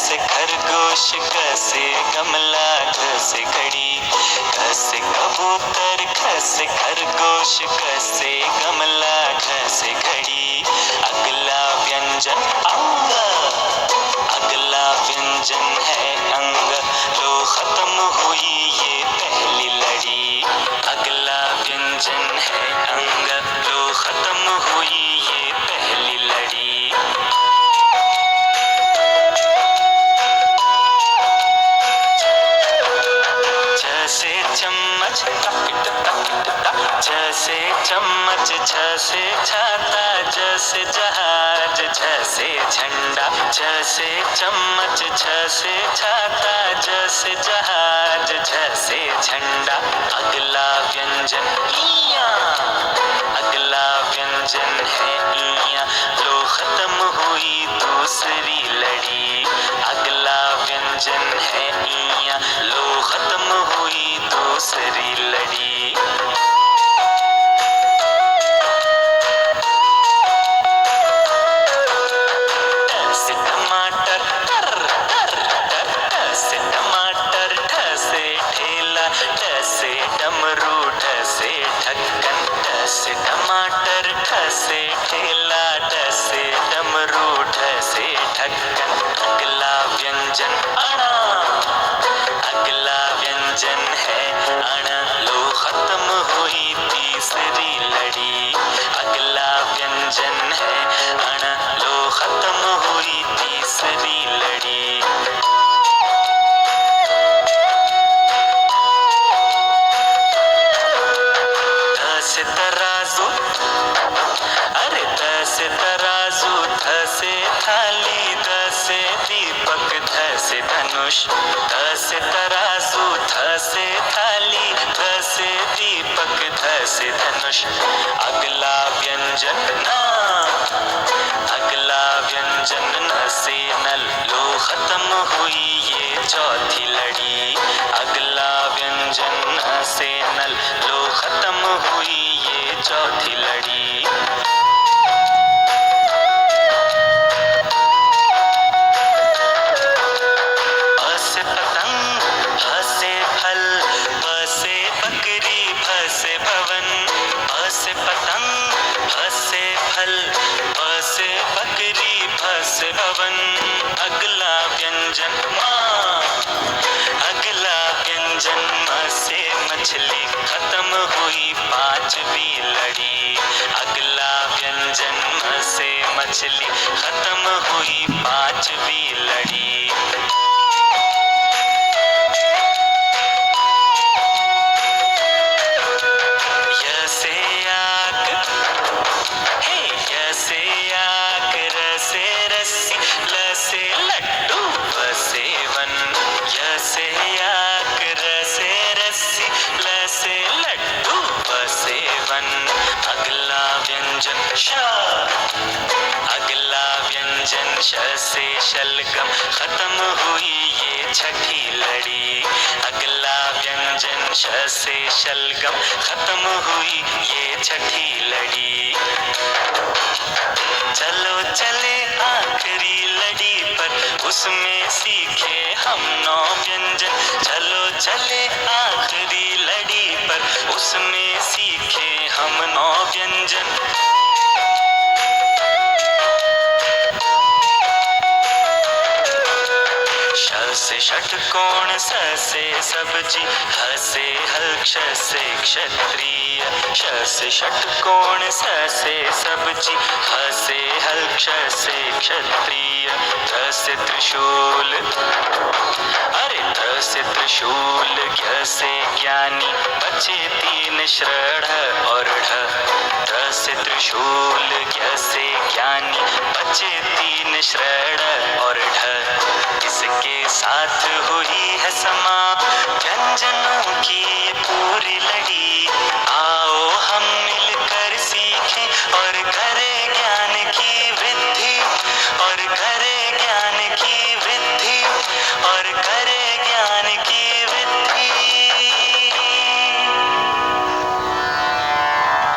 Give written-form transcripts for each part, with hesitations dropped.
से खरगोश, क से गमला, घ से घड़ी, क से कबूतर, ख से खरगोश, क से गमला, घ से घड़ी। अगला व्यंजन अंग, अगला व्यंजन है अंग, लो खत्म हुई ये पहली लड़ी। अगला व्यंजन है अंग, लो खत्म हुई ये पहली लड़ी। छ से चम्मच, टक टक टक, छ से चम्मच, छ से छाता, ज से जहाज, झ से झंडा। छ से चम्मच, छ से छाता, ज से जहाज, झ से झंडा। अगला व्यंजन इया, अगला व्यंजन है इया, लो खत्म हुई दूसरी लड़ी। अगला व्यंजन है इया, लो खत्म हुई दूसरी लड़ी। ट से टमाटर, टर टर टर, ट से टमाटर, ठ से ठेला, ड से डमरू, ढ से ढक्कन। ट से टमाटर, ठ से ठेला, ड से डमरू, ढ से ढक्कन। अगला व्यंजन अणा, अगला व्यंजन है अण, लो खत्म हुई तीसरी लड़ी। अगला व्यंजन है अण, लो खत्म हुई तीसरी लड़ी। ध से तराजू, अरे ध से तराजू, थ से थाली, द से दीपक, ध से धनुष। ध से तराजू, थ से थाली, ध से दीपक, ध से धनुष। अगला व्यंजन न, अगला व्यंजन न से नल, लो खत्म हुई ये चौथी लड़ी। अगला व्यंजन न से नल, लो खत्म हुई ये चौथी लड़ी। अ से पतंग, ह से फल, ब से बकरी, भ से भवन। अ से पतंग, ह से फल, ब से बकरी, भ से भवन। अगला व्यंजन माँ, अगला व्यंजन म से मछली, खत्म हुई पांचवी लड़ी। अगला व्यंजन म से मछली, खत्म हुई पांचवी लड़ी। य से आग, हे य से आग, र से रस्सी, ल से लड्डू, व से वन। य से आग, र से रस्सी, ल से लड्डू, व से वन। अगला व्यंजन श, अगला व्यंजन श से शलगम, खत्म हुई ये छठी लड़ी। अगला व्यंजन श से शलगम, खत्म हुई ये छठी लड़ी। चलो चले आखिरी लड़ी पर, उसमें सीखे हम 9 व्यंजन। चलो चले आखिरी लड़ी पर, उसमें सीखे हम 9 व्यंजन। श से षटकोण, स से सब्जी, ह से हल, क्ष से क्षत्रिय। श से षटकोण, स से सब्जी, ह से हल, क्ष से क्षत्रिय। त्र से त्रिशूल, अरे त्र से त्रिशूल, ज्ञ से ज्ञानी, बचे 3 श्रढ़ और ढ। त्र से त्रिशूल, ज्ञ से ज्ञानी, बचे 3 श्रढ़ और ढ। इसके साथ हुई है समाप्त व्यंजनों की ये पूरी लड़ी। आओ हम मिलकर सीखें और करें ज्ञान की वृद्धि, और करें ज्ञान की वृद्धि, और करें ज्ञान की वृद्धि।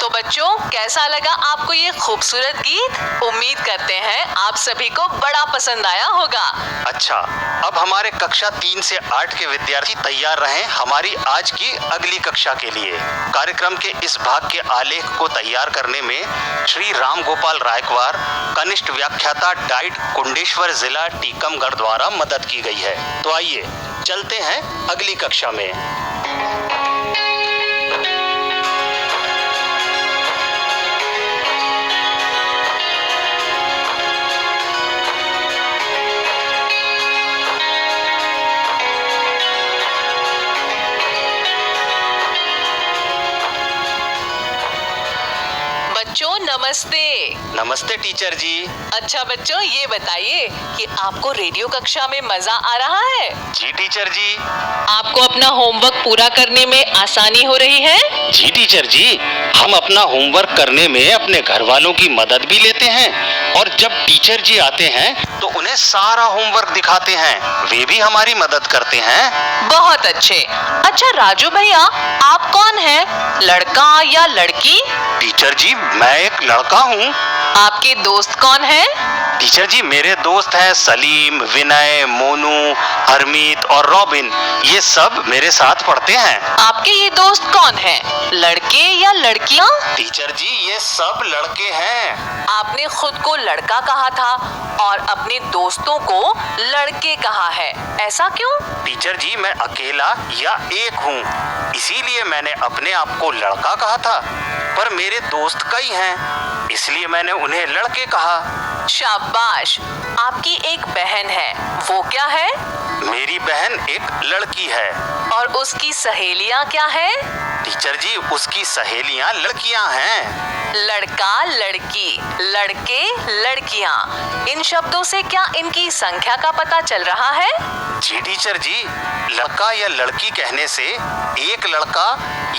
तो बच्चों, कैसे कैसा लगा आपको ये खूबसूरत गीत? उम्मीद करते हैं आप सभी को बड़ा पसंद आया होगा। अच्छा, अब हमारे कक्षा 3 से 8 के विद्यार्थी तैयार रहें हमारी आज की अगली कक्षा के लिए। कार्यक्रम के इस भाग के आलेख को तैयार करने में श्री राम गोपाल रायकवार, कनिष्ठ व्याख्याता डाइट कुंडेश्वर जिला टीकमगढ़ द्वारा मदद की गई है। तो आइए चलते हैं अगली कक्षा में। बच्चों नमस्ते। नमस्ते टीचर जी। अच्छा बच्चों, ये बताइए कि आपको रेडियो कक्षा में मजा आ रहा है? जी टीचर जी। आपको अपना होमवर्क पूरा करने में आसानी हो रही है? जी टीचर जी, हम अपना होमवर्क करने में अपने घर वालों की मदद भी लेते हैं और जब टीचर जी आते हैं तो उन्हें सारा होमवर्क दिखाते हैं, वे भी हमारी मदद करते हैं। बहुत अच्छे। अच्छा राजू भैया, आप कौन हैं? लड़का या लड़की? टीचर जी, मैं एक लड़का हूँ। आपके दोस्त कौन हैं? टीचर जी, मेरे दोस्त हैं सलीम, विनय, मोनू, हरमीत और रॉबिन। ये सब मेरे साथ पढ़ते हैं। आपके ये दोस्त कौन हैं? लड़के या लड़कियाँ? टीचर जी, ये सब लड़के हैं। आपने खुद को लड़का कहा था और अपने दोस्तों को लड़के कहा है, ऐसा क्यों? टीचर जी, मैं अकेला या एक हूँ, इसीलिए मैंने अपने आप को लड़का कहा था, पर मेरे दोस्त कई हैं, इसलिए मैंने उन्हें लड़के कहा। शाबाश। आपकी एक बहन है, वो क्या है? मेरी बहन एक लड़की है। और उसकी सहेलियाँ क्या है? टीचर जी, उसकी सहेलियाँ लड़कियाँ हैं। लड़का, लड़की, लड़के, लड़कियाँ, इन शब्दों से क्या इनकी संख्या का पता चल रहा है? जी टीचर जी, लड़का या लड़की कहने से एक लड़का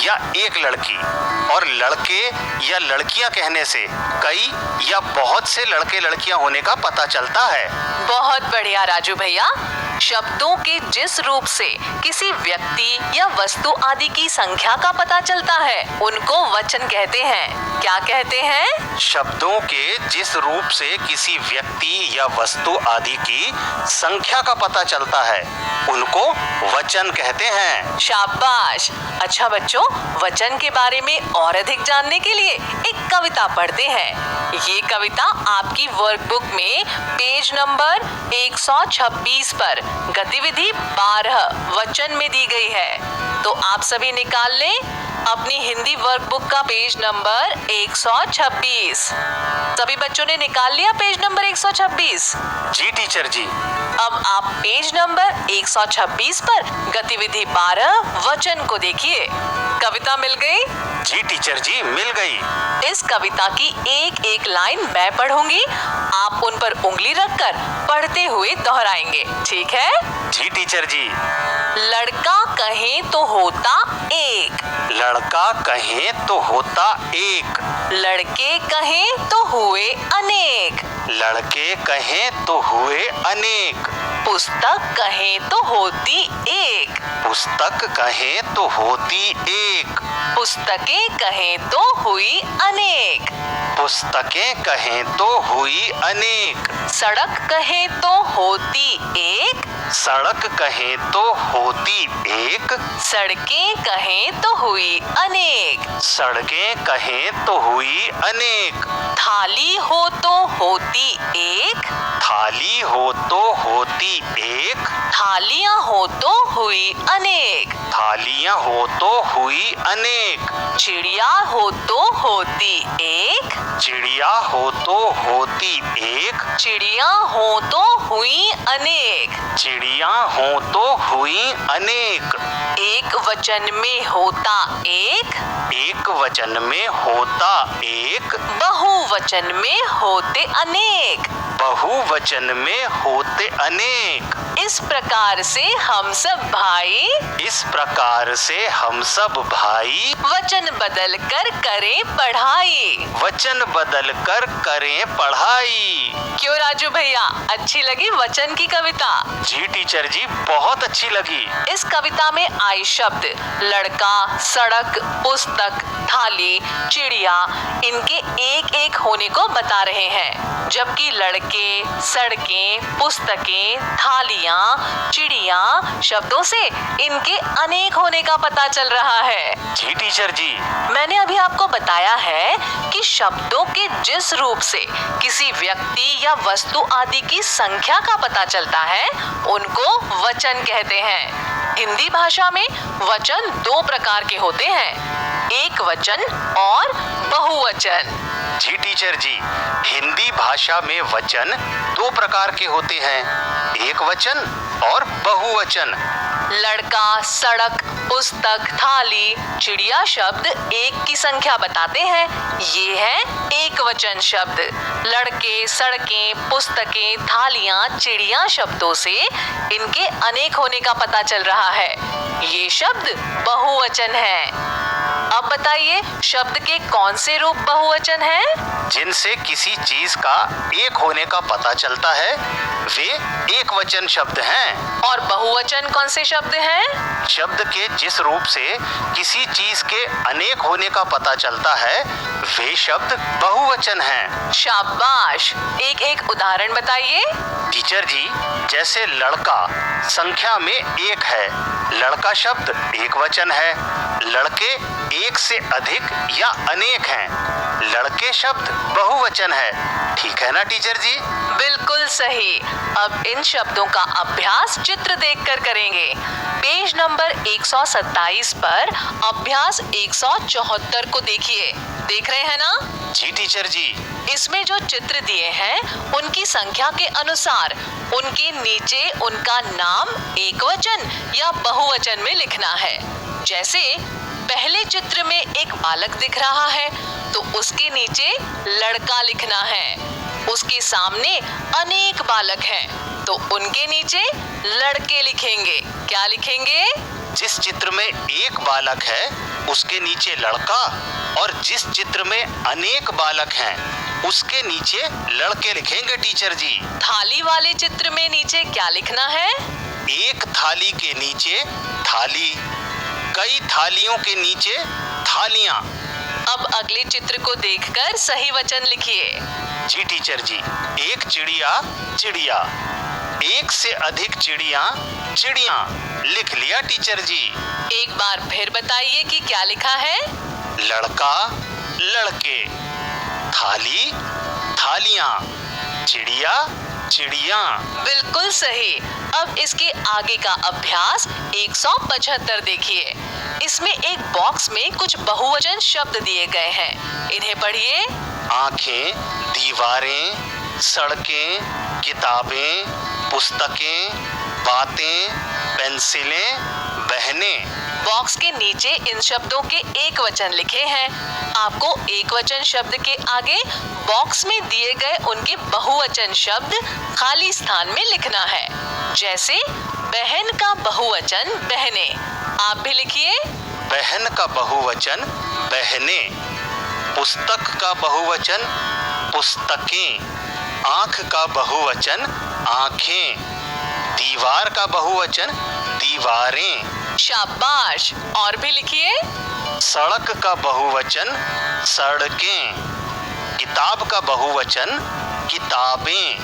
या एक लड़की और लड़के या लड़कियां कहने से कई या बहुत से लड़के लड़कियां होने का पता चलता है। बहुत बढ़िया राजू भैया। शब्दों के जिस रूप से किसी व्यक्ति या वस्तु आदि की संख्या का पता चलता है उनको वचन कहते हैं। क्या कहते हैं? शब्दों के जिस रूप से किसी व्यक्ति या वस्तु आदि की संख्या का पता चलता है उनको वचन कहते हैं। शाबाश। अच्छा बच्चों, वचन के बारे में और अधिक जानने के लिए एक कविता पढ़ते हैं। ये कविता आपकी वर्कबुक में पेज नंबर 126 पर गतिविधि 12 वचन में दी गई है। तो आप सभी निकाल लें अपनी हिंदी वर्कबुक का पेज नंबर 126। सभी बच्चों ने निकाल लिया पेज नंबर 126? जी टीचर जी। अब आप पेज नंबर 126 पर गतिविधि 12 वचन को देखिए। कविता मिल गई? जी टीचर जी, मिल गई। इस कविता की एक एक लाइन मैं पढ़ूंगी, आप उन पर उंगली रखकर पढ़ते हुए दोहराएंगे, ठीक है? जी टीचर जी। लड़का कहें तो होता एक, लड़का कहें तो होता एक, लड़के कहें तो हुए अनेक, लड़के कहें तो हुए अनेक, पुस्तक कहें तो होती एक, पुस्तक कहें तो होती एक, पुस्तकें कहें तो हुई अनेक, पुस्तकें कहें तो हुई अनेक, सड़क कहें तो होती एक, सड़क कहें तो होती एक, सड़कें कहें तो हुई अनेक, सड़कें कहें तो हुई अनेक, थाली हो तो होती एक, थाली हो तो होती एक, थालियां हो तो हुई अनेक, थालियां हो तो हुई अनेक, चिड़िया हो तो होती एक, चिड़िया हो तो होती एक, चिड़िया हो तो हुई अनेक, चिड़िया हो तो हुई अनेक, एक वचन में होता एक, एक वचन में होता एक, बहुवचन में होते अनेक, बहुवचन में होते अनेक। इस प्रकार से हम सब भाई, इस प्रकार से हम सब भाई, वचन बदल कर करें पढ़ाई। वचन बदल कर करें पढ़ाई। क्यों राजू भैया, अच्छी लगी वचन की कविता। जी टीचर जी, बहुत अच्छी लगी। इस कविता में आए शब्द लड़का, सड़क, पुस्तक, थाली, चिड़िया इनके एक एक होने को बता रहे हैं, जबकि लड़के, सड़कें, पुस्तकें, थालियां, चिड़िया शब्दों से इनके अनेक होने का पता चल रहा है। जी टीचर जी, मैंने अभी आपको बताया है कि शब्दों के जिस रूप से किसी व्यक्ति या वस्तु आदि की संख्या का पता चलता है उनको वचन कहते हैं। हिंदी भाषा में वचन दो प्रकार के होते हैं, एक वचन और बहुवचन। जी टीचर जी, हिंदी भाषा में वचन दो प्रकार के होते हैं, एक वचन और बहुवचन। लड़का, सड़क, पुस्तक, थाली, चिड़िया शब्द एक की संख्या बताते हैं, ये है एक वचन शब्द। लड़के, सड़कें, पुस्तकें, थालियां, चिड़िया शब्दों से इनके अनेक होने का पता चल रहा है, ये शब्द बहुवचन है। अब बताइए शब्द के कौन से रूप बहुवचन हैं? जिनसे किसी चीज का एक होने का पता चलता है वे एक वचन शब्द हैं। और बहुवचन कौन से शब्द हैं? शब्द के जिस रूप से किसी चीज के अनेक होने का पता चलता है वे शब्द बहुवचन हैं। शाबाश, एक एक उदाहरण बताइए। टीचर जी, जैसे लड़का संख्या में एक है, लड़का शब्द एक वचन है। लड़के एक से अधिक या अनेक हैं, लड़के शब्द बहुवचन है। ठीक है ना टीचर जी? बिल्कुल सही। अब इन शब्दों का अभ्यास चित्र देखकर करेंगे। पेज नंबर 127 पर अभ्यास 174 को देखिए। देख रहे हैं ना? जी टीचर जी। इसमें जो चित्र दिए हैं उनकी संख्या के अनुसार उनके नीचे उनका नाम एक वचन या बहुवचन में लिखना है। जैसे पहले चित्र में एक बालक दिख रहा है तो उसके नीचे लड़का लिखना है। उसके सामने अनेक बालक हैं तो उनके नीचे लड़के लिखेंगे। क्या लिखेंगे? जिस चित्र में एक बालक है उसके नीचे लड़का, और जिस चित्र में अनेक बालक हैं उसके नीचे लड़के लिखेंगे टीचर जी। थाली वाले चित्र में नीचे क्या लिखना है? एक थाली के नीचे थाली, कई थालियों के नीचे थालियां। अब अगले चित्र को देखकर सही वचन लिखिए। जी टीचर जी। एक चिड़िया, चिड़िया। एक से अधिक चिड़िया, चिड़िया। लिख लिया टीचर जी। एक बार फिर बताइए कि क्या लिखा है? लड़का, लड़के। थाली, थालियां। चिड़िया, चिड़िया। बिल्कुल सही। अब इसके आगे का अभ्यास 175 देखिए। इसमें एक बॉक्स में कुछ बहुवचन शब्द दिए गए हैं, इन्हें पढ़िए। आंखें, दीवारें, सड़कें, किताबें, पुस्तकें, बातें, पेंसिलें, बहनें। बॉक्स के नीचे इन शब्दों के एक वचन लिखे हैं। आपको एक वचन शब्द के आगे बॉक्स में दिए गए उनके बहुवचन शब्द खाली स्थान में लिखना है। जैसे बहन का बहुवचन बहनें। आप भी लिखिए। बहन का बहुवचन बहनें। पुस्तक का बहुवचन पुस्तकें। आंख का बहुवचन आंखें। दीवार का बहुवचन दीवारें। शाबाश, और भी लिखिए। सड़क का बहुवचन सड़कें। किताब का बहुवचन किताबें।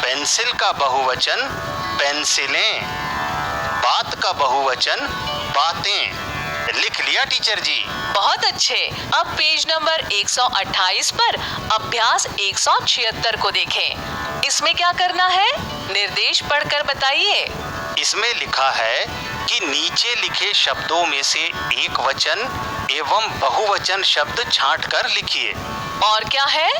पेंसिल का बहुवचन पेंसिलें। बात का बहुवचन बातें। लिख लिया टीचर जी। बहुत अच्छे। अब पेज नंबर 128 पर अभ्यास 176 को देखें। इसमें क्या करना है? निर्देश पढ़कर बताइए। इसमें लिखा है कि नीचे लिखे शब्दों में से एक वचन एवं बहुवचन शब्द छांटकर लिखिए। और क्या है?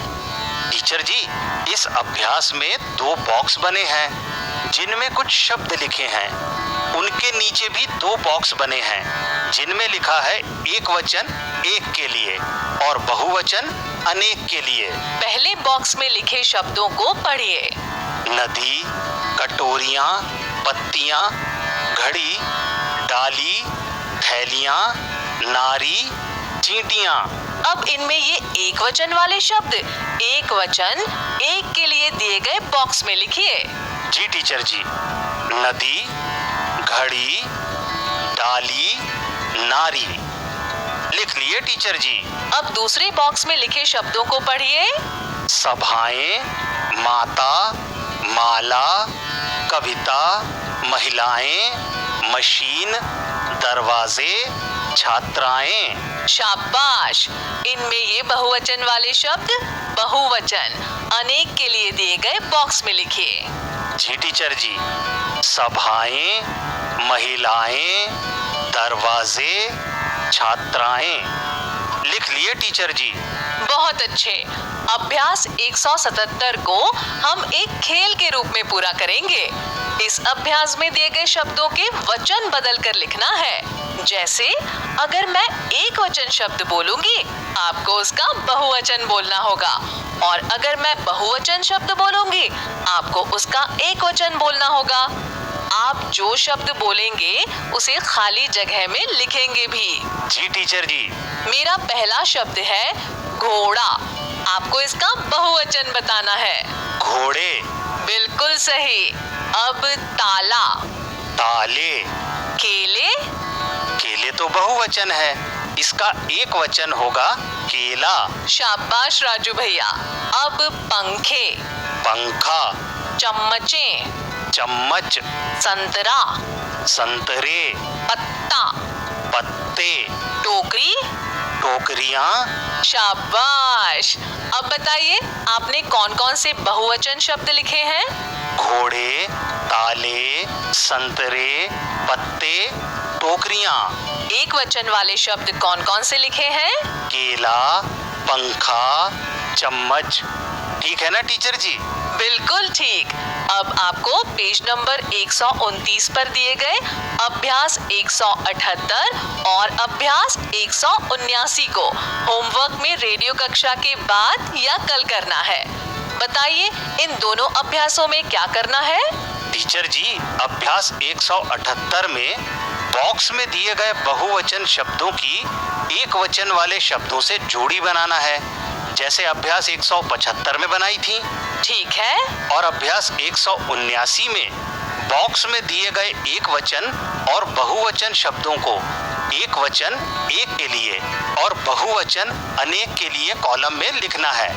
टीचर जी, इस अभ्यास में दो बॉक्स बने हैं जिनमें कुछ शब्द लिखे हैं। उनके नीचे भी दो बॉक्स बने हैं जिनमें लिखा है एक वचन एक के लिए और बहुवचन अनेक के लिए। पहले बॉक्स में लिखे शब्दों को पढ़िए। नदी, कटोरियां, पत्तियां, घड़ी, डाली, थैलियां, नारी, चींटियां। अब इनमें ये एक वचन वाले शब्द एक वचन एक के लिए दिए गए बॉक्स में लिखिए। जी टीचर जी। नदी, घड़ी, डाली, नारी। लिख लिए टीचर जी। अब दूसरे बॉक्स में लिखे शब्दों को पढ़िए। सभाएं, माता, माला, कविता, महिलाएं, मशीन, दरवाजे, छात्राएं। शाबाश। इनमें ये बहुवचन वाले शब्द बहुवचन अनेक के लिए दिए गए बॉक्स में लिखिए। जी टीचर जी। सभाएं, महिलाएं, दरवाजे, छात्राएं। लिख लिए टीचर जी। बहुत अच्छे। अभ्यास 177 को हम एक खेल के रूप में पूरा करेंगे। इस अभ्यास में दिए गए शब्दों के वचन बदल कर लिखना है। जैसे अगर मैं एक वचन शब्द बोलूंगी, आपको उसका बहुवचन बोलना होगा, और अगर मैं बहुवचन शब्द बोलूंगी, आपको उसका एक वचन बोलना होगा। आप जो शब्द बोलेंगे उसे खाली जगह में लिखेंगे भी। जी टीचर जी। मेरा पहला शब्द है घोड़ा। आपको इसका बहुवचन बताना है। घोड़े। बिल्कुल सही। अब ताला। ताले। केले। केले तो बहुवचन है, इसका एक वचन होगा केला। शाबाश राजू भैया। अब पंखे। पंखा। चम्मचे। चम्मच। संतरा। संतरे। पत्ता। पत्ते। टोकरी। टोकरियां। शाबाश। अब बताइए आपने कौन कौन से बहुवचन शब्द लिखे हैं? घोड़े, ताले, संतरे, पत्ते, टोकरियां। एक वचन वाले शब्द कौन कौन से लिखे हैं? केला, पंखा, चम्मच। ठीक है ना टीचर जी? बिल्कुल ठीक। अब आपको पेज नंबर 129 पर दिए गए अभ्यास 178 और अभ्यास 179 को होमवर्क में रेडियो कक्षा के बाद या कल करना है। बताइए इन दोनों अभ्यासों में क्या करना है? टीचर जी, अभ्यास 178 में बॉक्स में दिए गए बहुवचन शब्दों की एक वचन वाले शब्दों से जोड़ी बनाना है, जैसे अभ्यास 175 में बनाई थी। ठीक है। और अभ्यास 179 में बॉक्स में दिए गए एक वचन और बहुवचन शब्दों को एक वचन एक के लिए और बहुवचन अनेक के लिए कॉलम में लिखना है,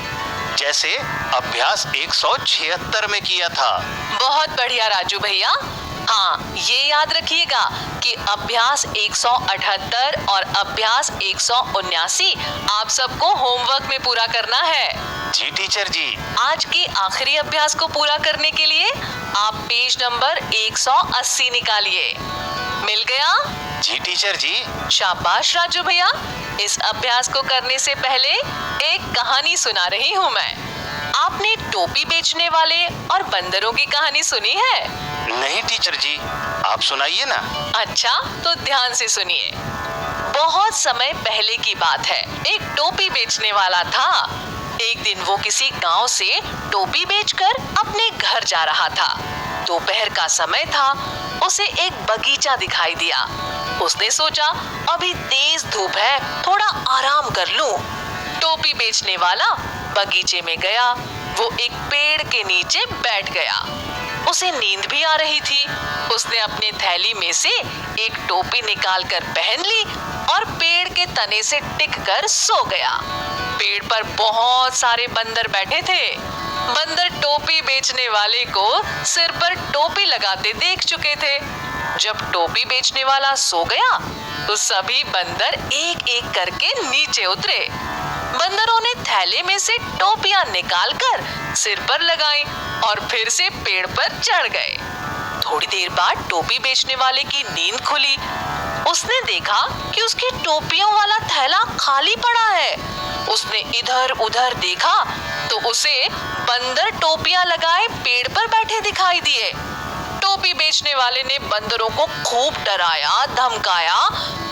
जैसे अभ्यास 176 में किया था। बहुत बढ़िया राजू भैया। हाँ, ये याद रखिएगा कि अभ्यास 178 और अभ्यास 179 आप सबको होमवर्क में पूरा करना है। जी टीचर जी। आज के आखिरी अभ्यास को पूरा करने के लिए आप पेज नंबर 180 निकालिए। मिल गया? जी टीचर जी। शाबाश राजू भैया। इस अभ्यास को करने से पहले एक कहानी सुना रही हूँ मैं। आपने टोपी बेचने वाले और बंदरों की कहानी सुनी है? नहीं टीचर जी, आप सुनाइए ना। अच्छा, तो ध्यान से सुनिए। बहुत समय पहले की बात है। एक टोपी बेचने वाला था। एक दिन वो किसी गांव से टोपी बेचकर अपने घर जा रहा था। दोपहर का समय था। उसे एक बगीचा दिखाई दिया। उसने सोचा अभी तेज धूप है, थोड़ा आराम कर लूं। टोपी बेचने वाला बगीचे में गया। वो एक पेड़ के नीचे बैठ गया। उसे नींद भी आ रही थी। उसने अपने थैली में से एक टोपी निकालकर पहन ली और पेड़ के तने से टिककर सो गया। पेड़ पर बहुत सारे बंदर बैठे थे। बंदर टोपी बेचने वाले को सिर पर टोपी लगाते देख चुके थे। जब टोपी बेचने वाला सो गया तो सभी बंदर एक एक करके नीचे उतरे। बंदरों ने थैले में से टोपियां निकालकर सिर पर लगाई और फिर से पेड़ पर चढ़ गए। थोड़ी देर बाद टोपी बेचने वाले की नींद खुली। उसने देखा कि उसकी टोपियों वाला थैला खाली पड़ा है। उसने इधर उधर देखा तो उसे बंदर टोपियां लगाए पेड़ पर बैठे दिखाई दिए। टोपी बेचने वाले ने बंदरों को खूब डराया, धमकाया,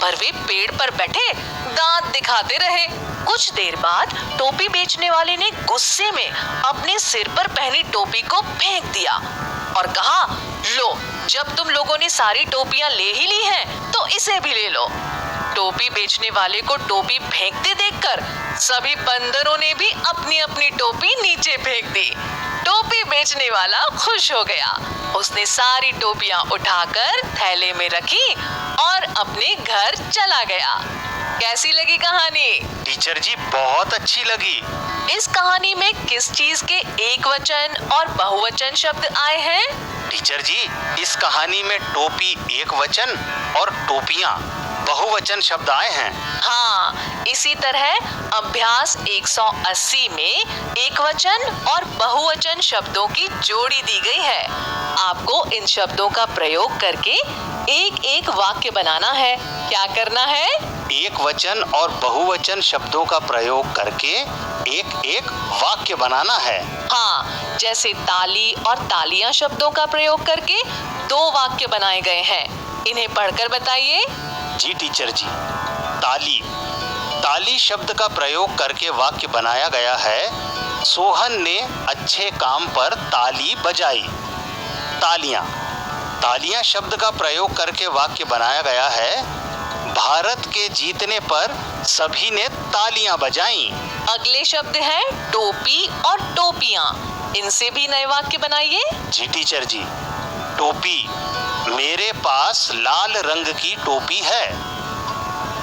पर वे पेड़ पर बैठे दांत दिखाते रहे। कुछ देर बाद टोपी बेचने वाले ने गुस्से में अपने सिर पर पहनी टोपी को फेंक दिया और कहा, लो, जब तुम लोगों ने सारी टोपियां ले ही ली हैं, तो इसे भी ले लो। टोपी बेचने वाले को टोपी फेंकते देखकर सभी बंदरों ने भी अपनी अपनी टोपी नीचे फेंक दी। टोपी बेचने वाला खुश हो गया। उसने सारी टोपियां उठाकर थैले में रखी और अपने घर चला गया। कैसी लगी कहानी? टीचर जी बहुत अच्छी लगी। इस कहानी में किस चीज के एक वचन और बहुवचन शब्द आए हैं? टीचर जी, इस कहानी में टोपी एक वचन और टोपियां बहुवचन शब्द आए हैं। हाँ, इसी तरह अभ्यास 180 में एक वचन और बहुवचन शब्दों की जोड़ी दी गई है। आपको इन शब्दों का प्रयोग करके एक एक वाक्य बनाना है। क्या करना है? एक वचन और बहुवचन शब्दों का प्रयोग करके एक एक वाक्य बनाना है। हाँ, जैसे ताली और तालियां शब्दों का प्रयोग करके 2 वाक्य बनाए गए हैं। इन्हें पढ़कर बताइए। जी टीचर जी, ताली ताली शब्द का प्रयोग करके वाक्य बनाया गया है। सोहन ने अच्छे काम पर ताली बजाई। तालियां तालियां शब्द का प्रयोग करके वाक्य बनाया गया है। भारत के जीतने पर सभी ने तालियां बजाईं। अगले शब्द है टोपी और टोपियां। इनसे भी नए वाक्य बनाइए। जी टीचर जी, टोपी मेरे पास लाल रंग की टोपी है।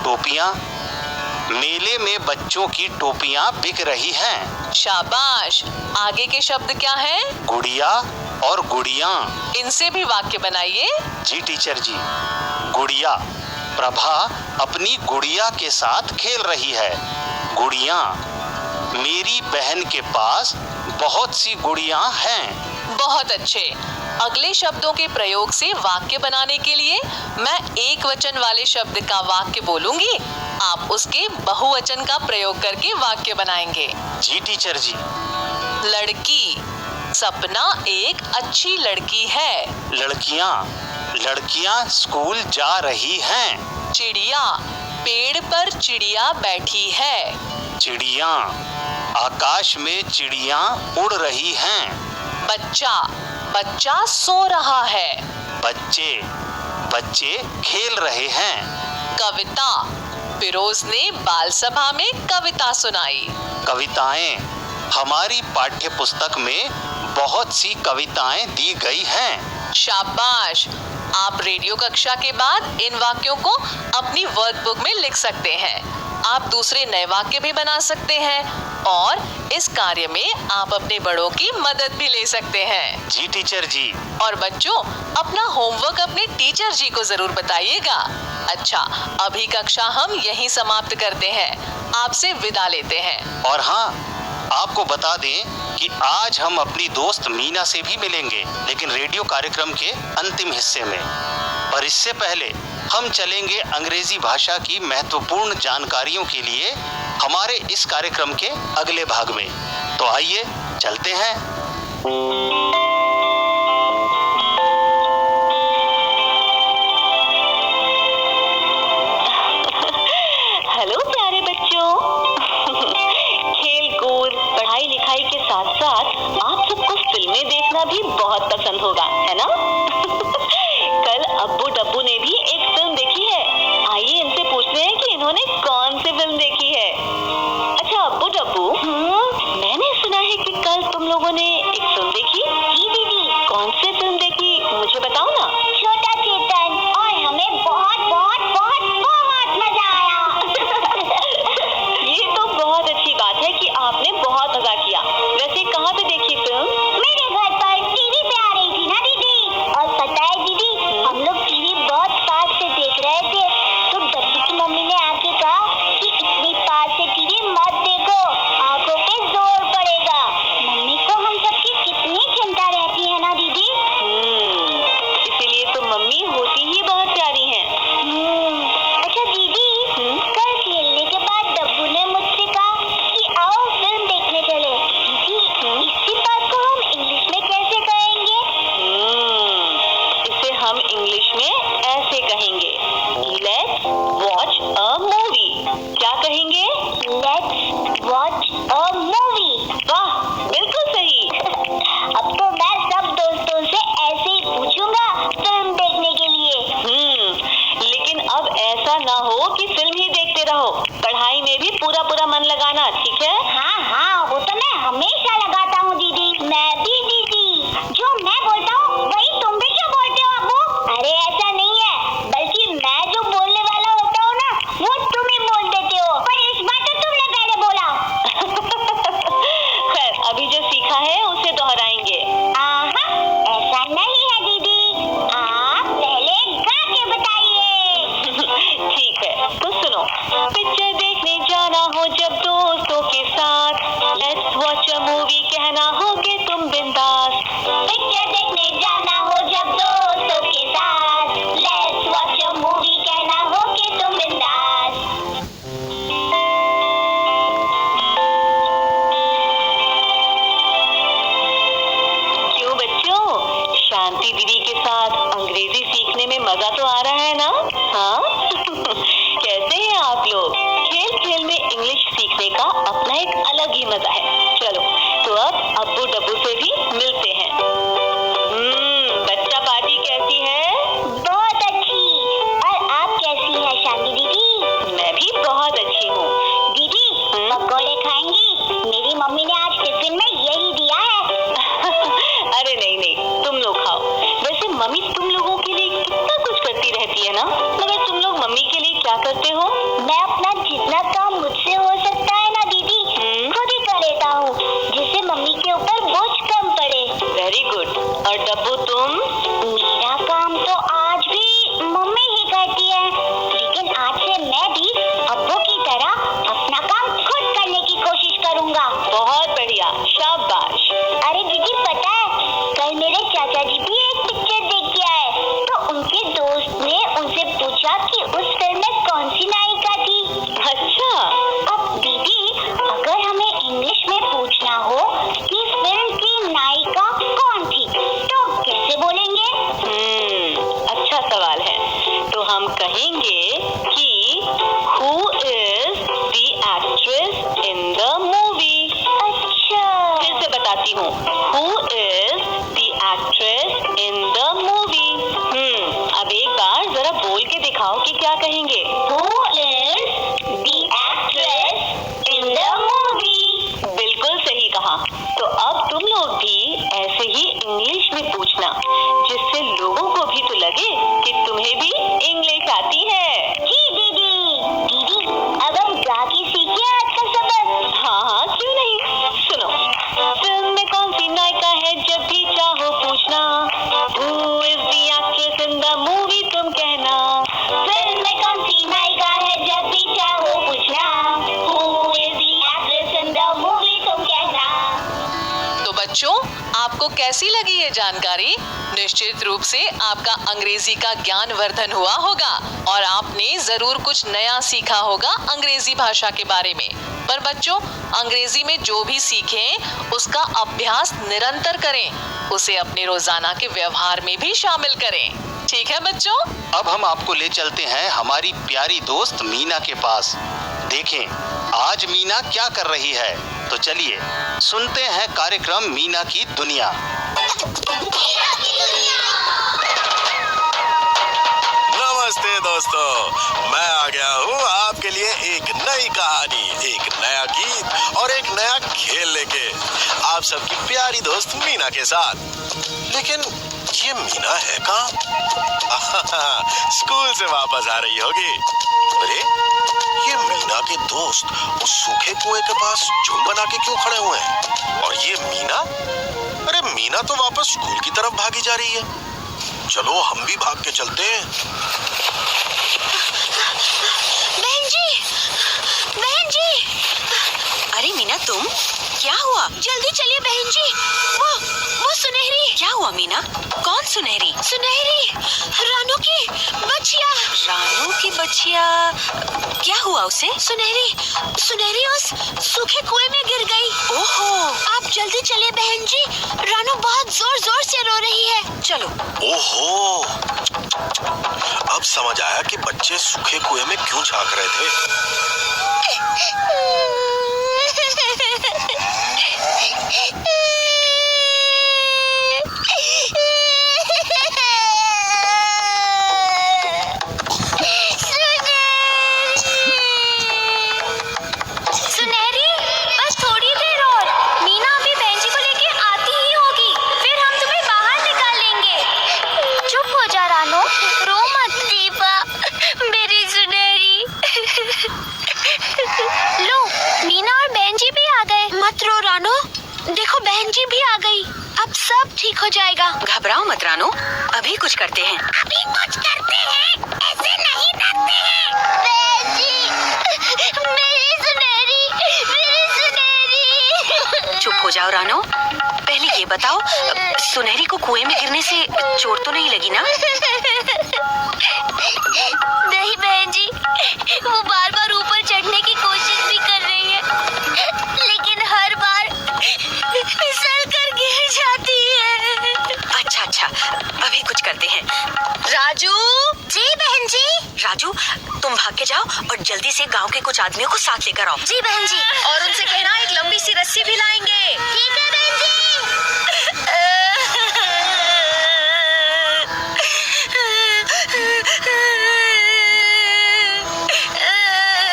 टोपियां मेले में बच्चों की टोपियां बिक रही हैं। शाबाश। आगे के शब्द क्या हैं? गुड़िया और गुड़ियां। इनसे भी वाक्य बनाइए। जी टीचर जी, गुड़िया प्रभा अपनी गुड़िया के साथ खेल रही है। गुड़ियां मेरी बहन के पास बहुत सी गुड़ियां हैं। बहुत अच्छे। अगले शब्दों के प्रयोग से वाक्य बनाने के लिए मैं एक वचन वाले शब्द का वाक्य बोलूंगी। आप उसके बहुवचन का प्रयोग करके वाक्य बनाएंगे। जी टीचर जी। लड़की, सपना एक अच्छी लड़की है। लड़कियां स्कूल जा रही हैं। चिड़िया, पेड़ पर चिड़िया बैठी है। चिड़िया आकाश में चिड़ियां उड़ रही हैं। बच्चा सो रहा है। बच्चे खेल रहे हैं। कविता, फिरोज ने बाल सभा में कविता सुनाई। कविताएं हमारी पाठ्य पुस्तक में बहुत सी कविताएं दी गई हैं। शाबाश। आप रेडियो कक्षा के बाद इन वाक्यों को अपनी वर्कबुक में लिख सकते हैं। आप दूसरे नए वाक्य भी बना सकते हैं और इस कार्य में आप अपने बड़ों की मदद भी ले सकते हैं। जी टीचर जी। और बच्चों, अपना होमवर्क अपने टीचर जी को जरूर बताइएगा। अच्छा, अभी कक्षा हम यहीं समाप्त करते हैं। आपसे विदा लेते हैं। और हाँ, आपको बता दें कि आज हम अपनी दोस्त मीना से भी मिलेंगे, लेकिन रेडियो कार्यक्रम के अंतिम हिस्से में। पर इससे पहले हम चलेंगे अंग्रेजी भाषा की महत्वपूर्ण जानकारियों के लिए हमारे इस कार्यक्रम के अगले भाग में। तो आइए चलते हैं। हेलो प्यारे बच्चों। खेल कूद, पढ़ाई लिखाई के साथ साथ आप सबको फिल्में देखना भी बहुत पसंद होगा, है ना? कल अब्बू डब्बू ने भी एक फिल्म देखी है। आइए इनसे पूछते हैं कि इन्होंने कौन सी फिल्म देखी है। अच्छा अब्बू डब्बू, मैंने सुना है कि कल तुम लोगों ने एक फिल्म देखी। जी दीदी। कौन सी फिल्म देखी, मुझे बताओ ना। छोटा चेतन, और हमें बहुत बहुत बहुत बहुत मजा आया। ये तो बहुत अच्छी बात है कि आपने बहुत मजा किया। वैसे कहाँ पे देखी फिल्म? मेरे घर पर टीवी पे आ रही थी ना दीदी। और पता है दीदी, हम लोग टीवी बहुत पास से देख रहे थे, तो डब्बू की मम्मी ने आके कहा कि इतनी पास से टीवी मत देखो, आंखों पे जोर पड़ेगा। मम्मी को हम सबकी कितनी चिंता रहती है ना दीदी। इसीलिए तो मम्मी होती ही बहुत प्यारी हैं। अच्छा दीदी, कल खेलने के बाद डब्बू ने मुझसे कहा कि आओ फिल्म देखने चले। दीदी, इसी बात को हम इंग्लिश में कैसे कहेंगे? इसे हम इंग्लिश में ऐसे कहेंगे, लेट्स वॉच अ मूवी। क्या कहेंगे? Let's watch a movie. वाह, बिल्कुल सही। अब तो मैं सब दोस्तों से ऐसे ही पूछूंगा फिल्म देखने के लिए। लेकिन अब ऐसा ना हो कि फिल्म पूरा मन लगाना, ठीक है? हाँ हाँ, वो तो मैं हमेशा लगाता हूँ दीदी। मैं भी दीदी, जो मैं बोलता हूँ वही तुम भी क्यों बोलते हो अब्बू? अरे ऐसा नहीं है, बल्कि मैं जो बोलने वाला होता हूँ ना, वो तुम ही बोल देते हो। पर इस बार तो तुमने पहले बोला। खैर, अभी जो सीखा है उसे दोहराएंगे। आहा, ऐसा नहीं है दीदी, आप पहले गा के बताइए। ठीक है, तो सुनो। पिक्चर देखने जाना हो जब दोस्तों के साथ, लेट्स वॉच अ मूवी कहना होगे तुम बिंदास। पिक्चर देखने जाना हो जब दोस्तों के साथ, लेट्स वॉच अ मूवी कहना होगे तुम बिंदास। क्यों बच्चों, शांति दीदी के साथ अंग्रेजी सीखने में मजा तो आ रहा है ना? हाँ? कैसे हैं आप लोग? खेल खेल में इंग्लिश सीखने का अपना एक अलग ही मजा है। चलो, तो अब अब्बू डब्बू से भी मिलते हैं। बच्चा पार्टी कैसी है? बहुत अच्छी। और आप कैसी हैं शांति दीदी? मैं भी बहुत अच्छी हूँ। दीदी, पकोड़े खाएंगी? मेरी मम्मी ने आज टिफिन में यही दिया है। अरे नहीं नहीं, तुम लोग खाओ। वैसे मम्मी तुम लोगों के लिए कितना कुछ करती रहती है ना, मगर तुम लोग मम्मी के लिए क्या करते हो? मैं अपना जितना काम मुझसे हो सकता है ना दीदी, खुद ही कर लेता हूँ, जिससे मम्मी के ऊपर बोझ कम पड़े। Very good. और डब्बू तुम? मेरा काम तो आज भी मम्मी ही करती है, लेकिन आज से मैं भी अब्बू की तरह अपना काम खुद करने की कोशिश करूँगा। बहुत बढ़िया, शाबाश। अरे दीदी, पता है कल मेरे चाचा जी भी एक पिक्चर देख के आए, तो उनके दोस्त ने उनसे पूछा कि उस फिल्म में कौन सी नायिका थी। अच्छा, अब दीदी, अगर हमें इंग्लिश में पूछना हो कि फिल्म की नायिका कौन थी, तो कैसे बोलेंगे? अच्छा सवाल है। तो हम कहेंगे कि who is the actress in the movie? अच्छा, फिर से बताती हूँ, who is the actress in the movie? अब एक बार जरा बोल के दिखाओ कि क्या कहेंगे। who is the actress in the movie? बिल्कुल सही कहा। तो अब तुम लोग भी ऐसे ही इंग्लिश में पूछना, जिससे लोगों को भी तो लगे कि तुम्हें भी इंग्लिश आती है। जी दीदी। दीदी, अब हम गा के सीखे आज का सबक। हाँ हाँ, क्यों नहीं। सुनो, फिल्म में कौन सी नायिका है जब भी चाहो पूछना, Who is the actress in the movie तुम कहना। फिल्म में कौन सी नायिका है जब भी चाहो पूछना, Who is the actress in the movie तुम कहना। तो बच्चों, आपको कैसी लगी ये जानकारी? निश्चित रूप से आपका अंग्रेजी का ज्ञान वर्धन हुआ होगा और आपने जरूर कुछ नया सीखा होगा अंग्रेजी भाषा के बारे में। पर बच्चों, अंग्रेजी में जो भी सीखें उसका अभ्यास निरंतर करें, उसे अपने रोजाना के व्यवहार में भी शामिल करें। ठीक है बच्चों? अब हम आपको ले चलते हैं हमारी प्यारी दोस्त मीना के पास। देखें आज मीना क्या कर रही है। तो चलिए सुनते हैं कार्यक्रम मीना की दुनिया। नमस्ते दोस्तों, मैं आ गया हूँ आपके लिए एक नई कहानी, एक नया गीत और एक नया खेल लेके, आप सबकी प्यारी दोस्त मीना के साथ। लेकिन ये मीना है कहाँ? स्कूल से वापस आ रही होगी। अरे ये मीना के दोस्त उस सूखे कुएं के पास झुंड बना के क्यों खड़े हुए हैं? और ये मीना, अरे मीना तो वापस स्कूल की तरफ भागी जा रही है। चलो हम भी भाग के चलते हैं। बहन जी, बहन जी। अरे मीना, तुम क्या हुआ? जल्दी चलिए बहन जी। वो सुनहरी। क्या हुआ मीना? कौन सुनहरी? सुनहरी, रानू की बच्चिया। रानू की बच्चिया? क्या हुआ उसे? सुनहरी उस सूखे कुएं में गिर गई। ओहो, आप जल्दी चलिए बहन जी, रानू बहुत जोर जोर से रो रही है। चलो। ओहो, अब समझ आया कि बच्चे सूखे कुएं में क्यों झांक रहे थे। सब ठीक हो जाएगा। घबराओ मत रानो, अभी कुछ करते हैं। अभी कुछ करते हैं, ऐसे नहीं डरते हैं। बेंजी, मेरी सुनहरी, मेरी सुनहरी। चुप हो जाओ रानो, पहले ये बताओ, सुनहरी को कुएं में गिरने से चोट तो नहीं लगी ना? नहीं बहन जी, वो बार बार ऊपर चढ़ने की कोशिश भी कर रही है, लेकिन हर बार फिसल कर गिर जाती है। अच्छा, अभी कुछ करते हैं। राजू! जी बहन जी। राजू, तुम भाग के जाओ और जल्दी से गांव के कुछ आदमियों को साथ लेकर आओ। जी बहन जी। और उनसे कहना एक लंबी सी रस्सी भी लाएंगे। ठीक है बहन जी।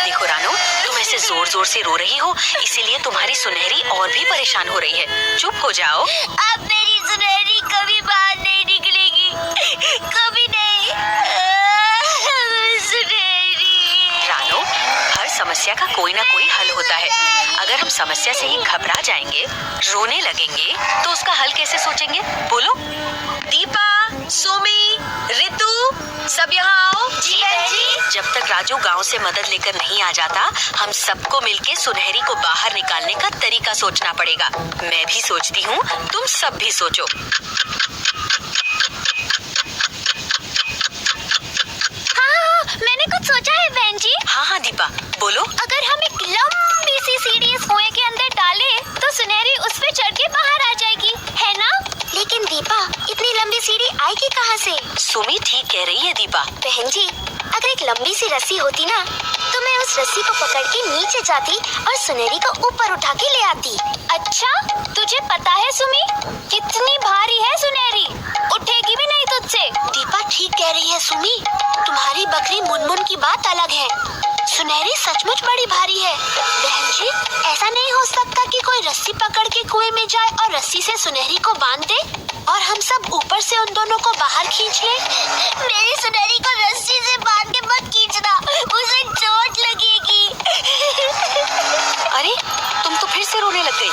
देखो रानो, तुम ऐसे जोर जोर से रो रही हो, इसीलिए तुम्हारी सुनहरी और भी परेशान हो रही है। चुप हो जाओ। अब मेरी सुनहरी कभी बाहर नहीं निकलेगी, कभी नहीं। सुनहरी। रानो, हर समस्या का कोई ना कोई हल होता है। अगर हम समस्या से ही घबरा जाएंगे, रोने लगेंगे, तो उसका हल कैसे सोचेंगे? बोलो। दीपा, सुमी, रितु, सब यहाँ आओ। जी बहन जी। जब तक राजू गांव से मदद लेकर नहीं आ जाता, हम सबको मिलके सुनहरी को बाहर निकालने का तरीका सोचना पड़ेगा। मैं भी सोचती हूँ, तुम सब भी सोचो। हाँ, मैंने कुछ सोचा है बहन जी। हाँ दीपा, बोलो। अगर हम एक लंबी सी सीढ़ी इस कुएं के अंदर डालें, तो सुनहरी उस पे चढ़ के बाहर आ जाएगी, है ना? लेकिन दीपा, इतनी लंबी सीढ़ी आएगी कहाँ से? सुमी ठीक कह रही है दीपा। बहन जी, अगर एक लंबी सी रस्सी होती ना, तो मैं उस रस्सी को पकड़ के नीचे जाती और सुनहरी को ऊपर उठा के ले आती। अच्छा, तुझे पता है सुमी, कितनी भारी है सुनहरी, उठेगी भी नहीं तुझसे। दीपा ठीक कह रही है सुमी, तुम्हारी बकरी मुनमुन की बात अलग है, सुनहरी सचमुच बड़ी भारी है। बहन जी, ऐसा नहीं हो सकता कि कोई रस्सी पकड़ के कुएं में जाए और रस्सी से सुनहरी को बांध दे और हम सब ऊपर से उन दोनों को बाहर खींच ले? मेरी सुनहरी को रस्सी से बांध के मत खींचना, उसे चोट लगेगी। अरे, तुम तो फिर से रोने लग गई।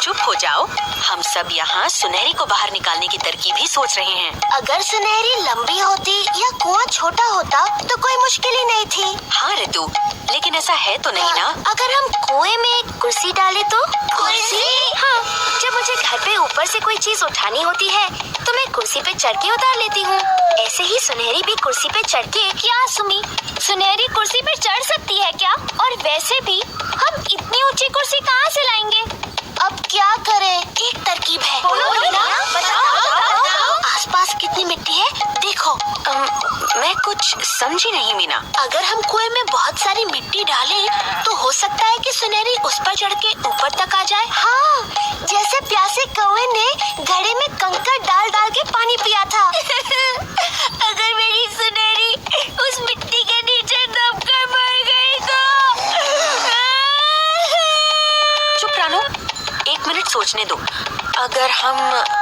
चुप हो जाओ, हम सब यहाँ सुनहरी को बाहर निकालने की तरकीब ही सोच रहे हैं। अगर सुनहरी लंबी होती या कुआं छोटा होता तो कोई मुश्किल ही नहीं थी। हाँ रितु, लेकिन ऐसा है तो नहीं ना? अगर हम कुएं में एक कुर्सी डाले तो? कुर्सी? हाँ, जब मुझे घर पे ऊपर से कोई चीज उठानी होती है तो मैं कुर्सी पे चढ़ के उतार लेती हूँ। ऐसे ही सुनहरी भी कुर्सी पे चढ़ के। क्या सुमी, सुनहरी कुर्सी पे चढ़ सकती है क्या? और वैसे भी हम इतनी ऊंची कुर्सी कहाँ से लाएंगे? अब क्या करें? एक तरकीब है। बोलो मीना, बताओ। आसपास कितनी मिट्टी है देखो। मैं कुछ समझी नहीं मीना। अगर हम कुएं में बहुत सारी मिट्टी डालें तो हो सकता है कि सुनहरी उस पर चढ़ के ऊपर तक आ जाए। हाँ, जैसे प्यासे कौवे ने घड़े में कंकड़ डाल डाल के पानी पिया था। अगर मेरी सुनहरी उस मिट्टी के नीचे दब कर मर गई तो? चुप रानो, 1 मिनट सोचने दो। अगर हम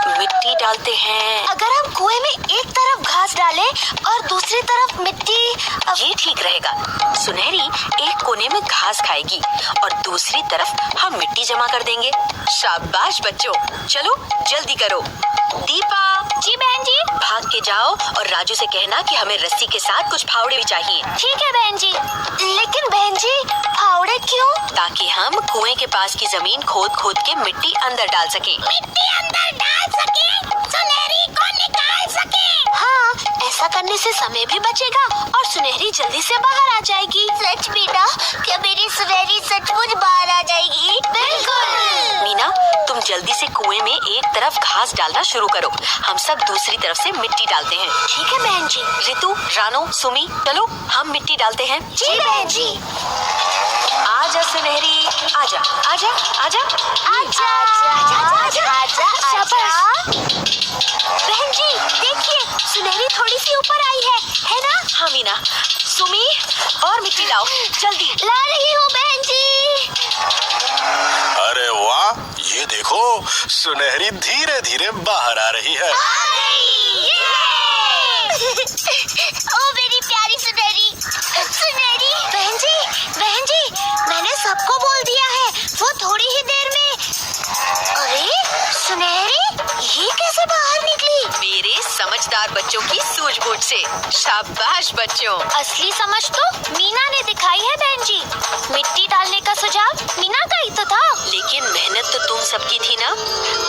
मिट्टी डालते हैं, अगर हम कुएं में एक तरफ घास डालें और दूसरी तरफ मिट्टी, ये ठीक रहेगा। सुनहरी एक कोने में घास खाएगी और दूसरी तरफ हम मिट्टी जमा कर देंगे। शाबाश बच्चों, चलो जल्दी करो। दीपा। जी बहन जी। भाग के जाओ और राजू से कहना कि हमें रस्सी के साथ कुछ फावड़े भी चाहिए। ठीक है बहन जी। लेकिन बहन जी, फावड़े क्यों? ताकि हम कुएं के पास की जमीन खोद खोद के मिट्टी अंदर डाल सकें। मिट्टी अंदर डाल सके, सुनहरी को निकाल सके। हाँ, ऐसा करने से समय भी बचेगा और सुनहरी जल्दी से बाहर आ जाएगी। सच मीना, क्या मेरी सुनहरी सचमुच बाहर आ जाएगी? बिल्कुल। मीना, तुम जल्दी से कुएं में एक तरफ घास डालना शुरू करो, हम सब दूसरी तरफ से मिट्टी डालते हैं। ठीक है बहन जी। रितु, रानो, सुमी, चलो हम मिट्टी डालते हैं। जी बहन जी। आजा सुनहरी, आजा आजा आजा आजा आजा आजा आजा। बहन जी देखिए, सुनहरी थोड़ी सी ऊपर आई है ना? हाँ मीना। सुमी, और मिट्टी लाओ जल्दी। ला रही हूँ बहन जी। अरे वाह, ये देखो, सुनहरी धीरे धीरे बाहर आ रही है। ओ मेरी प्यारी सुनहरी। सुनहरी। बहन जी, मैंने सबको बोल दिया है, वो थोड़ी ही देर में। अरे सुनहरी, ये समझदार बच्चों की सूझबूझ से। शाबाश बच्चों। असली समझ तो मीना ने दिखाई है बहन जी। मिट्टी डालने का सुझाव मीना का ही तो था। लेकिन मेहनत तो तुम सबकी थी ना।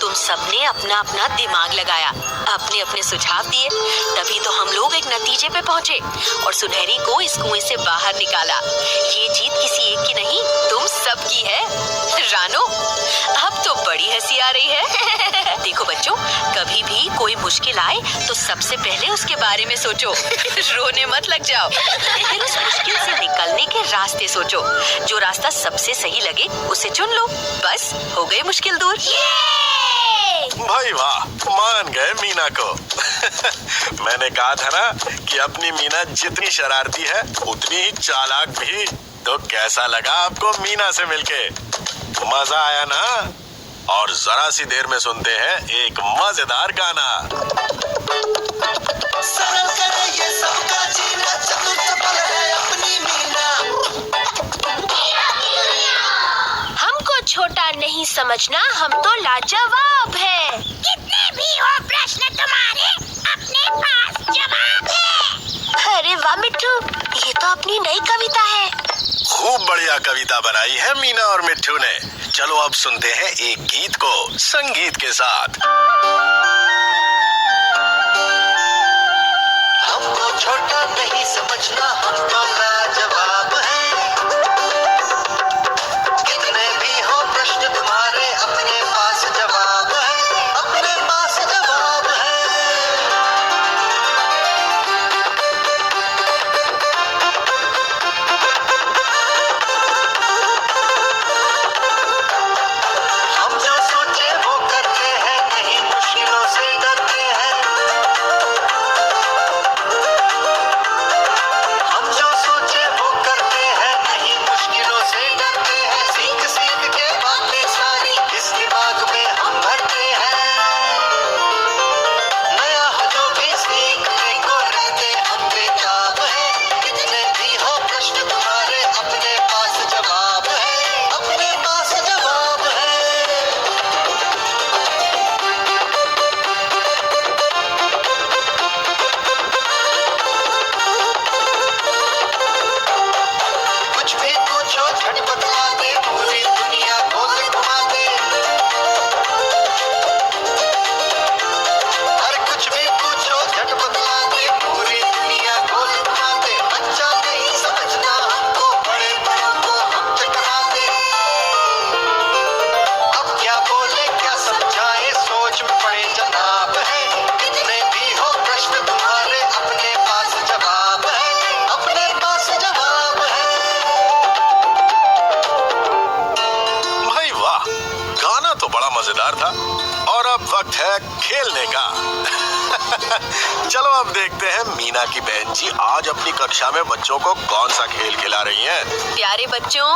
तुम सबने अपना अपना दिमाग लगाया, अपने अपने सुझाव दिए, तभी तो हम लोग एक नतीजे पे पहुँचे और सुनहरी को इस कुएं से बाहर निकाला। ये जीत किसी एक की नहीं, तुम सबकी है। रानो, अब तो बड़ी हंसी आ रही है। देखो बच्चों, कभी भी कोई मुश्किल आए तो सबसे पहले उसके बारे में सोचो। रोने मत लग जाओ। फिर उस मुश्किल से निकलने के रास्ते सोचो। जो रास्ता सबसे सही लगे उसे चुन लो। बस हो गई मुश्किल दूर। भाई वाह, मान गए मीना को। मैंने कहा था ना कि अपनी मीना जितनी शरारती है उतनी ही चालाक भी। तो कैसा लगा आपको मीना से मिलके? मजा आया ना? और जरा सी देर में सुनते हैं एक मजेदार गाना। सरल करे ये सबका जीना, चतुर चपल है अपनी मीना। हमको छोटा नहीं समझना, हम तो लाजवाब है। कितने भी हो प्रश्न तुम्हारे, अपने पास जवाब है। अरे वाह मिट्टू, ये तो अपनी नई कविता है। खूब बढ़िया कविता बनाई है मीना और मिट्ठू ने। चलो अब सुनते हैं एक गीत को संगीत के साथ। हमको छोटा नहीं समझना, हम तो लाजवाब हैं। कितने भी हो प्रश्न तुम्हारे, अपने पास जवाब है, अपने पास जवाब है। हम जो सोचे वो करते हैं, नहीं मुश्किलों से डरते हैं। हम जो सोचे वो करते हैं, नहीं मुश्किलों से डरते हैं। सीख सीख के बातें सारी इस दिमाग में हम भरते हैं। नया हो जो भी सीखने को रहते हम बेताब हैं। कितने भी हो प्रश्न तुम्हारे, अपने पास जवाब है, अपने पास जवाब है। कुछ भी पूछो झट बतला दे, पूरी दुनिया गोल घुमा दे। अरे कुछ भी पूछो झट बतला दे, पूरी दुनिया गोल घुमा दे। बच्चा नहीं समझना हमको, बड़े बड़ों को हम चकरा दे। अब क्या बोले क्या समझाए, सोच में पड़े जनाब है। कितने भी हो प्रश्न तुम्हारे, अपने पास जवाब है, अपने पास जवाब है। भाई वाह, गाना तो बड़ा मजेदार था। और अब वक्त है खेलने का। चलो अब देखते हैं मीना की बहन जी आज अपनी कक्षा में बच्चों को कौन सा खेल खिला रही हैं। प्यारे बच्चों,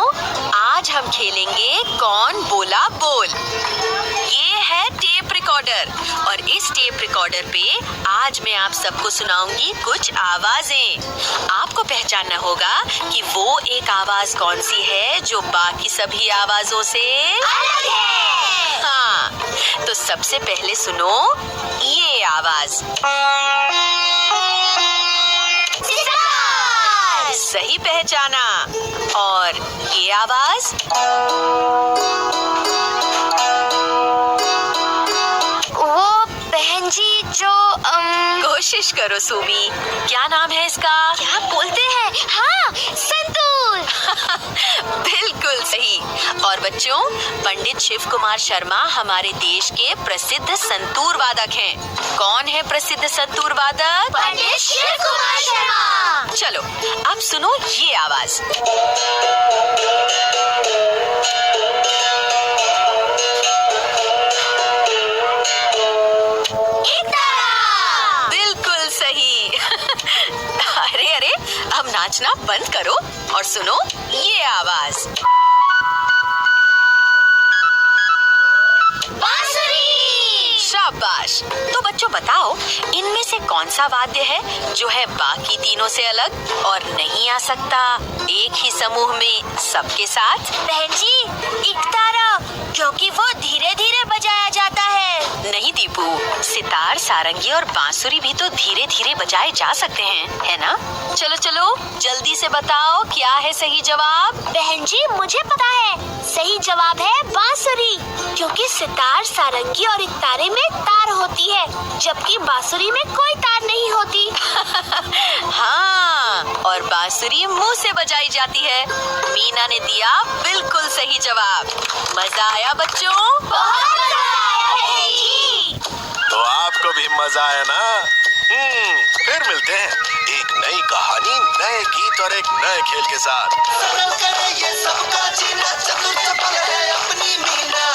आज हम खेलेंगे कौन बोला बोल। ये है टेप रिकॉर्डर और इस टेप रिकॉर्डर पे आज मैं आप सबको सुनाऊंगी कुछ आवाजें। आपको पहचानना होगा कि वो एक आवाज कौन सी है जो बाकी सभी आवाजों से अलग है। हाँ, तो सबसे पहले सुनो ये आवाज। सही पहचाना। और ये आवाज। वो बहन जी जो कोशिश करो सुमी, क्या नाम है इसका? क्या बोलते हैं? हाँ, संतूर। बिल्कुल सही। और बच्चों, पंडित शिव कुमार शर्मा हमारे देश के प्रसिद्ध संतूर वादक हैं। कौन है प्रसिद्ध संतूर वादक? पंडित शिव कुमार शर्मा। चलो अब सुनो ये आवाज। बिल्कुल सही। अरे अरे, अब नाचना बंद करो और सुनो ये आवाज। शाबाश। तो बच्चों बताओ, इनमें से कौन सा वाद्य है जो है बाकी तीनों से अलग और नहीं आ सकता एक ही समूह में सबके साथ? बहन जी, इकतारा, क्योंकि वो धीरे धीरे बजाया जाता है। नहीं दीपू, सितार, सारंगी और बांसुरी भी तो धीरे धीरे बजाए जा सकते हैं, है ना? चलो चलो जल्दी से बताओ क्या है सही जवाब। बहन जी मुझे पता है, सही जवाब है बांसुरी, क्योंकि सितार, सारंगी और इकतारे में तार होती है, जबकि बांसुरी में कोई तार नहीं होती। हाँ, और बांसुरी मुंह से बजाई जाती है। मीना ने दिया बिल्कुल सही जवाब। मजा आया बच्चों? बहुत मजा आया बहन जी। तो आपको भी मजा आया ना? फिर मिलते हैं एक नई कहानी, नए गीत और एक नए खेल के साथ। सरल करे ये सबका जीना, चतुर चपल है अपनी मीना।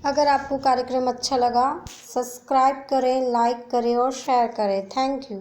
अगर आपको कार्यक्रम अच्छा लगा, सब्सक्राइब करें, लाइक करें और शेयर करें। Thank you.